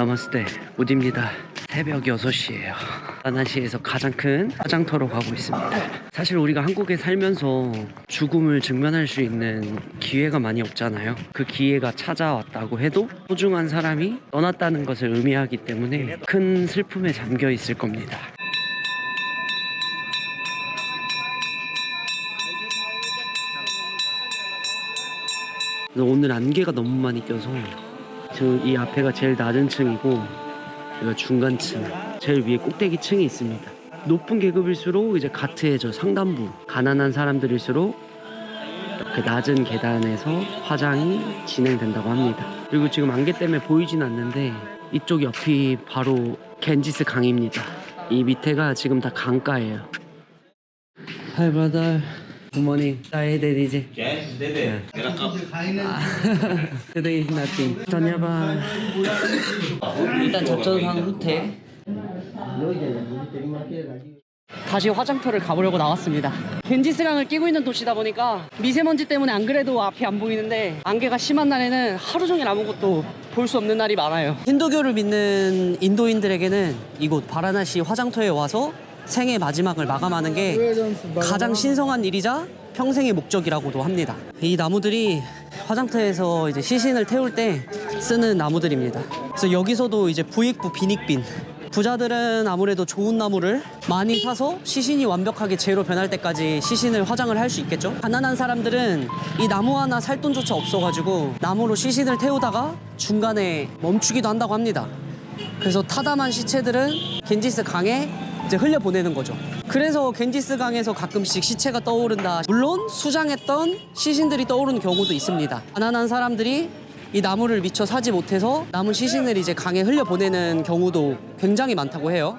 나마스테, 우디입니다. 새벽 6시예요. 바라나시에서 가장 큰 화장터로 가고 있습니다. 사실 우리가 한국에 살면서 죽음을 직면할 수 있는 기회가 많이 없잖아요. 그 기회가 찾아왔다고 해도 소중한 사람이 떠났다는 것을 의미하기 때문에 큰 슬픔에 잠겨 있을 겁니다. 오늘 안개가 너무 많이 껴서 이 앞에가 제일 낮은 층이고 여기가 중간층, 제일 위에 꼭대기 층이 있습니다. 높은 계급일수록 이제 가트해져 상단부, 가난한 사람들일수록 이렇게 낮은 계단에서 화장이 진행된다고 합니다. 그리고 지금 안개 때문에 보이진 않는데 이쪽 옆이 바로 겐지스 강입니다. 이 밑에가 지금 다 강가예요. Hi brother. Good morning. Sorry, did Yes, dede. Era cup. Today is nothing. धन्यवाद. 일단 접전상 후퇴. 다시 화장터를 가보려고 나왔습니다. 겐지스강을 끼고 있는 도시다 보니까 미세먼지 때문에 안 그래도 앞이 안 보이는데 안개가 심한 날에는 하루 종일 아무것도 볼 수 없는 날이 많아요. 힌두교를 믿는 인도인들에게는 이곳 바라나시 화장터에 와서 생의 마지막을 마감하는 게 가장 신성한 일이자 평생의 목적이라고도 합니다. 이 나무들이 화장터에서 이제 시신을 태울 때 쓰는 나무들입니다. 그래서 여기서도 이제 부익부 빈익빈, 부자들은 아무래도 좋은 나무를 많이 사서 시신이 완벽하게 재로 변할 때까지 시신을 화장을 할 수 있겠죠. 가난한 사람들은 이 나무 하나 살 돈조차 없어가지고 나무로 시신을 태우다가 중간에 멈추기도 한다고 합니다. 그래서 타담한 시체들은 겐지스 강에 이제 흘려보내는 거죠. 그래서 겐지스 강에서 가끔씩 시체가 떠오른다. 물론 수장했던 시신들이 떠오르는 경우도 있습니다. 가난한 사람들이 이 나무를 미처 사지 못해서 남은 시신을 이제 강에 흘려보내는 경우도 굉장히 많다고 해요.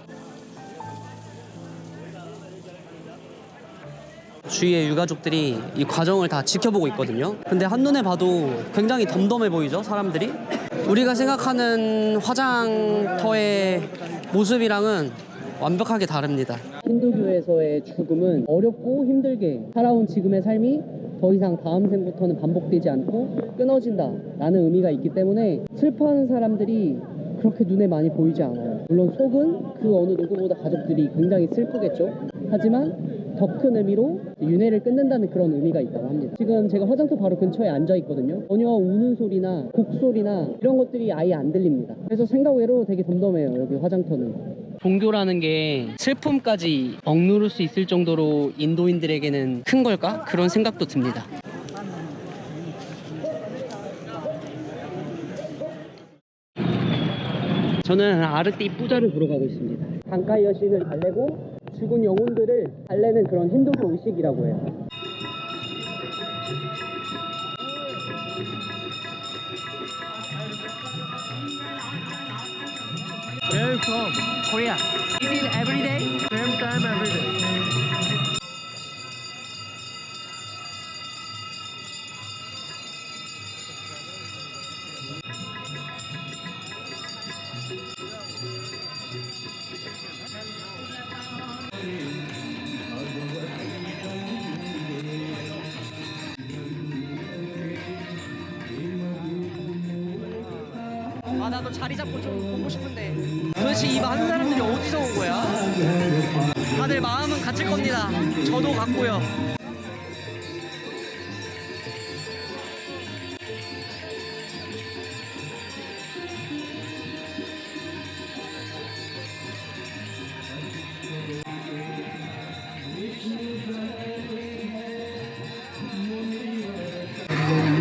주위의 유가족들이 이 과정을 다 지켜보고 있거든요. 근데 한눈에 봐도 굉장히 덤덤해 보이죠, 사람들이? 우리가 생각하는 화장터의 모습이랑은 완벽하게 다릅니다. 힌두교에서의 죽음은 어렵고 힘들게 살아온 지금의 삶이 더 이상 다음 생부터는 반복되지 않고 끊어진다 라는 의미가 있기 때문에 슬퍼하는 사람들이 그렇게 눈에 많이 보이지 않아요. 물론 속은 그 어느 누구보다 가족들이 굉장히 슬프겠죠. 하지만 더 큰 의미로 윤회를 끊는다는 그런 의미가 있다고 합니다. 지금 제가 화장터 바로 근처에 앉아 있거든요. 전혀 우는 소리나 곡소리나 이런 것들이 아예 안 들립니다. 그래서 생각 외로 되게 덤덤해요, 여기 화장터는. 종교라는 게 슬픔까지 억누를 수 있을 정도로 인도인들에게는 큰 걸까? 그런 생각도 듭니다. 저는 아르띠 뿌자를 보러 가고 있습니다. 강가 여신을 달래고 죽은 영혼들을 달래는 그런 힌두교 의식이라고 해요. Where are you from? Korea. Is it every day? Same time every day. 아, 나도 자리 잡고 좀 보고 싶은데 도대체 이 많은 사람들이 어디서 온 거야? 다들 마음은 같을 겁니다. 저도 같고요.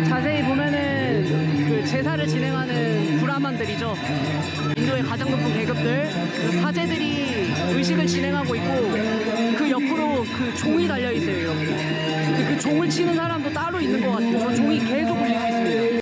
자세히 보면은 그 제사를 진행하는 브라만들이죠. 인도의 가장 높은 계급들, 그 사제들이 의식을 진행하고 있고 그 옆으로 그 종이 달려 있어요, 이렇게. 그 종을 치는 사람도 따로 있는 것 같아요. 저 종이 계속 울리고 있습니다.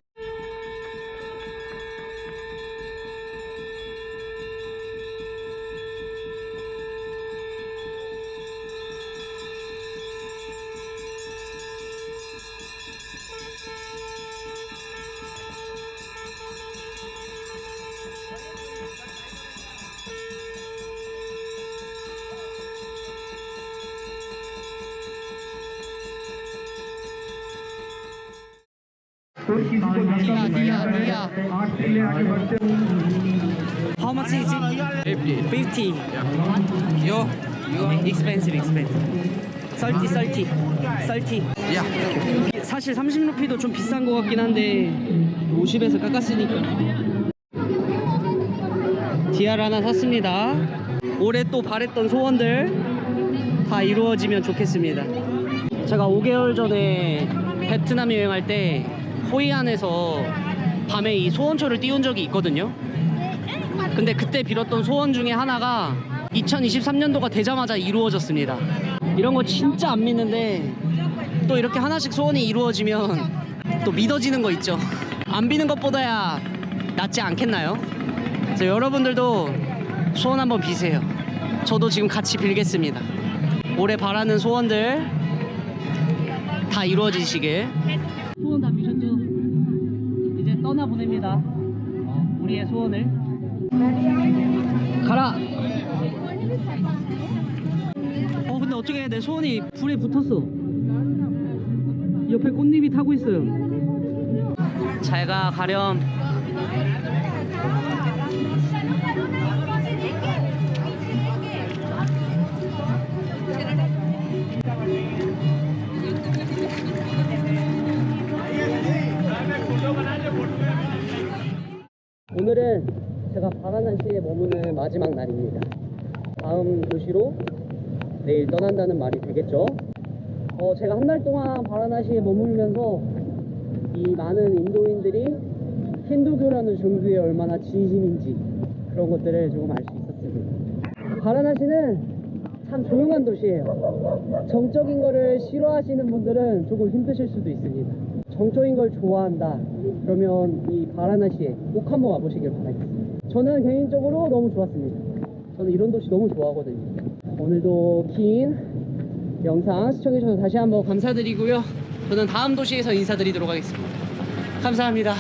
Yeah. How much is it? 50. You expensive. 30. Yeah. 사실 30루피도 좀 비싼 것 같긴 한데 50에서 깎았으니까. 디아를 하나 샀습니다. 올해 또 바랬던 소원들 다 이루어지면 좋겠습니다. 제가 5개월 전에 베트남 여행할 때 호이안에서 밤에 이 소원초를 띄운 적이 있거든요. 근데 그때 빌었던 소원 중에 하나가 2023년도가 되자마자 이루어졌습니다. 이런 거 진짜 안 믿는데 또 이렇게 하나씩 소원이 이루어지면 또 믿어지는 거 있죠. 안 비는 것보다야 낫지 않겠나요? 그래서 여러분들도 소원 한번 비세요. 저도 지금 같이 빌겠습니다. 올해 바라는 소원들 다 이루어지시길. 소원 다 비셨죠? 이제 떠나보냅니다. 우리의 소원을. 가라! 근데 어떻게 내 소원이 불에 붙었어. 옆에 꽃잎이 타고 있어요. 잘가 가렴. 오늘은 제가 바라나시에 머무는 마지막 날입니다. 다음 도시로 내일 떠난다는 말이 되겠죠. 제가 한 달 동안 바라나시에 머물면서 이 많은 인도인들이 힌두교라는 종교에 얼마나 진심인지 그런 것들을 조금 알 수 있었습니다. 바라나시는 참 조용한 도시예요. 정적인 거를 싫어하시는 분들은 조금 힘드실 수도 있습니다. 정적인 걸 좋아한다 그러면 이 바라나시에 꼭 한번 와보시길 바라겠습니다. 저는 개인적으로 너무 좋았습니다. 저는 이런 도시 너무 좋아하거든요. 오늘도 긴 영상 시청해주셔서 다시 한번 감사드리고요. 저는 다음 도시에서 인사드리도록 하겠습니다. 감사합니다.